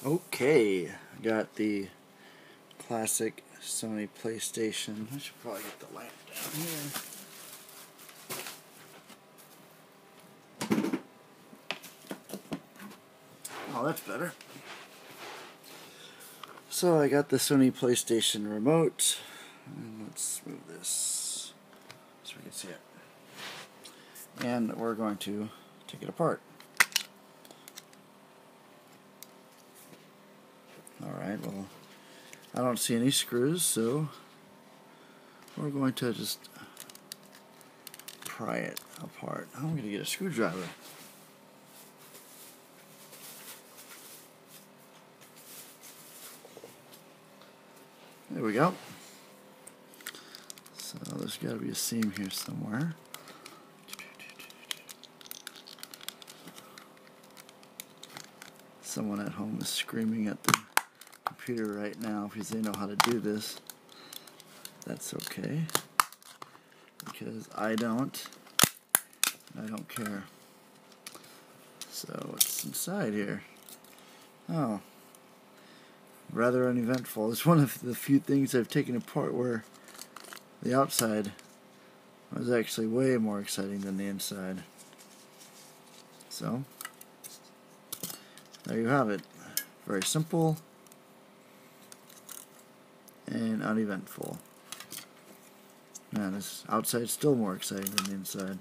Okay, got the classic Sony PlayStation. I should probably get the lamp down here. Oh, that's better. So I got the Sony PlayStation remote, and let's move this so we can see it. And we're going to take it apart. Alright, well, I don't see any screws, so we're going to just pry it apart. I'm going to get a screwdriver. There we go. So there's got to be a seam here somewhere. Someone at home is screaming at the computer right now because they know how to do this. That's okay, because I don't care. So what's inside here? Oh, rather uneventful. It's one of the few things I've taken apart where the outside was actually way more exciting than the inside. So there you have it. Very simple and uneventful. Man, this outside's still more exciting than the inside.